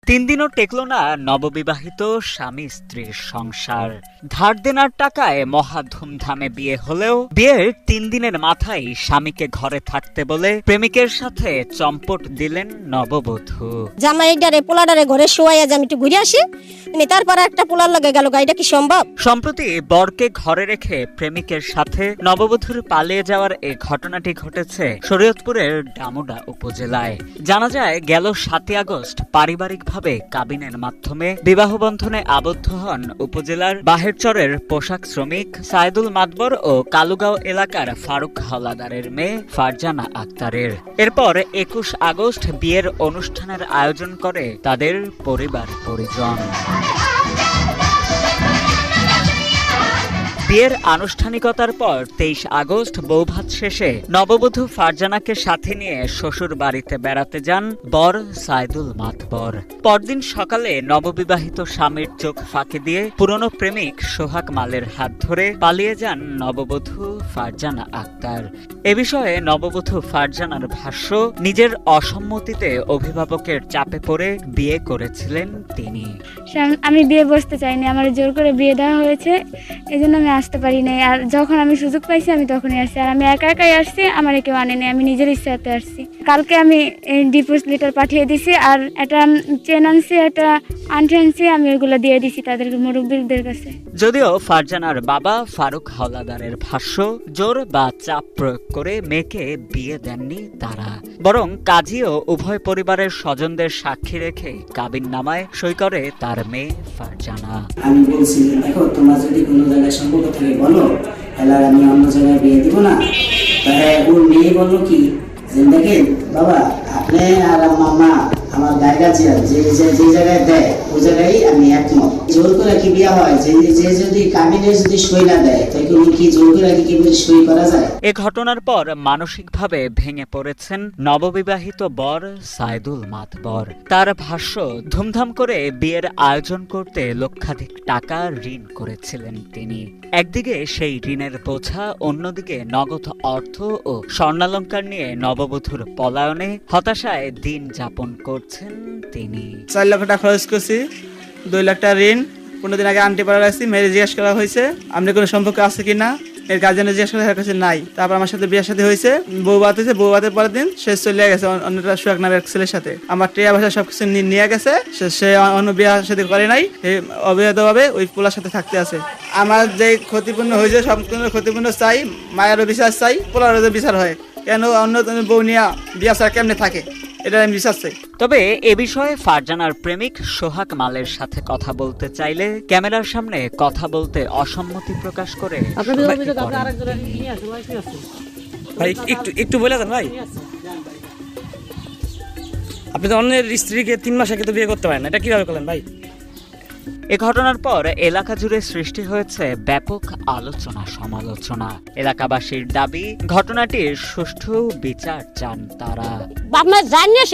3 দিনও টেকলো না নববিবাহিত স্বামী স্ত্রীর সংসার। ধার দেনার টাকায় মহা ধুমধামে বিয়ে হলেও বিয়ের 3 দিনের মাথায় স্বামীকে ঘরে থাকতে বলে প্রেমিকের সাথে চম্পট দিলেন নববধূ। জামাইডারে পোলাডারে ঘরে শোয়াইয়া যে আমি একটু ঘুরে আসি, তারপর একটা পোলার লগে গেল, এটা কি সম্ভব? সম্প্রতি বরকে ঘরে রেখে প্রেমিকের সাথে নববধূর পালিয়ে যাওয়ার এই ঘটনাটি ঘটেছে শরীয়তপুরের ডামুডা উপজেলায়। জানা যায় গেল 7 আগস্ট পারিবারিকভাবে কাবিনের মাধ্যমে বিবাহ বন্ধনে আবদ্ধ হন উপজেলার বাহেরচরের পোশাক শ্রমিক সাইদুল মাতবর ও কালুগাঁও এলাকার ফারুক হাওলাদারের মেয়ে ফারজানা আক্তারের। এরপর 21 আগস্ট বিয়ের অনুষ্ঠানের আয়োজন করে তাদের পরিবার পরিজন। বিয়ের আনুষ্ঠানিকতার পর 23 আগস্ট বৌভাত শেষে নববধূ ফারজানাকে সাথে নিয়ে শ্বশুর বাড়িতে বেড়াতে যান বর সাইদুল মাতবর। পরদিন সকালে নববিবাহিত স্বামীর চোখ ফাঁকি দিয়ে পুরনো প্রেমিক সোহাগ মালের হাত ধরে পালিয়ে যান নববধূ ফারজানা আক্তার। এ বিষয়ে নববধূ ফারজানার ভাষ্য, নিজের অসম্মতিতে অভিভাবকের চাপে পড়ে বিয়ে করেছিলেন তিনি। আমি বিয়ে বসতে চাইনি, আমার জোর করে বিয়ে দেওয়া হয়েছে, এই জন্য আমি আসতে পারি নাই। আর যখন আমি সুযোগ পাইছি আমি তখনই আসছি। আর আমি একা একাই আসছি, আমার কেউ আনেনি, আমি নিজের ইচ্ছাতে আসছি। কালকে আমি ডিভোর্স লেটার পাঠিয়ে দিছি, আর একটা চেন আনছি, একটা আংটি আনছি, আমি ওইগুলো দিয়ে দিছি তাদের মুরব্বীদের কাছে। যদিও ফারজানার বাবা ফারুক হাওলাদারের ভাষ্য, জোর বা চাপ প্রয়োগ করে মেয়েকে বিয়ে দেননি তারা, বরং কাজী ও উভয় পরিবারের স্বজনদের সাক্ষী রেখে কাবিননামায় সই করে তার মেয়ে ফারজানা। আমি বলছি, দেখো তোমরা যদি কোনো জায়গায় সম্পর্ক থেকে বলো তাহলে আমি অন্য জায়গায় বিয়ে দিব না। তাহলে ওর মেয়ে বললো কি যে, দেখেন বাবা, আপনি আর আমার মা আমার গার্জিয়ান যে জায়গায় দেয় ওই জায়গায় আমি একমত। জোর করে কি বিয়ে হয়? যে যদি কাবিনে যদি সই না দেয় তাহলে কি জোর করে কি সই করা যায়? এ ঘটনার পর মানসিকভাবে ভেঙে পড়েছেন নববিবাহিত বর সাইদুল মাতবর। তার ভাষ্য, ধুমধাম করে বিয়ের আয়োজন করতে লক্ষাধিক টাকা ঋণ করেছিলেন তিনি। একদিকে সেই ঋণের বোঝা, অন্যদিকে নগদ অর্থ ও স্বর্ণালংকার নিয়ে নববধূর পলায়নে হতাশায় দিন যাপন করছেন তিনি। 4 লাখ টাকা খরচ করছি, 2 লাখ টাকা ঋণ। 15 দিন আগে আন্টি পাড়া রাখছি, মেয়ের জিজ্ঞেস করা হয়েছে আপনি কোনো সম্পর্ক আছে কিনা, এর গার্জেনের জিজ্ঞেস করা কাছে নাই। তারপর আমার সাথে বিয়ের সাথে হয়েছে, বউ বাত হয়েছে, বউ বাতের পরের দিন সে চলে গেছে অন্যটা সোহাগ নামের এক ছেলের সাথে। আমার টিয়া ভাষা সবকিছু নিয়ে গেছে, সে অন্য বিয়ের সাথে করে নাই, অবৈধভাবে ওই পোলার সাথে থাকতে আছে। আমার যে ক্ষতিপূর্ণ হয়েছে সম্পূর্ণ ক্ষতিপূর্ণ চাই, মায়েরও বিচার চাই, পোলারও বিচার হয়। কেন অন্য বউ নিয়ে বিয়া ছাড়া কেমনে থাকে, এটা আমি বিচার চাই। তবে এ বিষয়ে ফারজানার প্রেমিক সোহাগ মালের সাথে কথা বলতে চাইলে ক্যামেরার সামনে কথা বলতে অসম্মতি প্রকাশ করে ভাই একটু বলে দেন ভাই, আপনি তো অন্যের স্ত্রীকে 3 মাস আগে তো বিয়ে করতে পারেন, এটা কিভাবে করলেন ভাই? এ ঘটনার পর এলাকা জুড়ে সৃষ্টি হয়েছে ব্যাপক আলোচনা সমালোচনা। এলাকাবাসীর দাবি, ঘটনাটির সুষ্ঠু বিচার চান তারা। বাপ মা জানিয়ে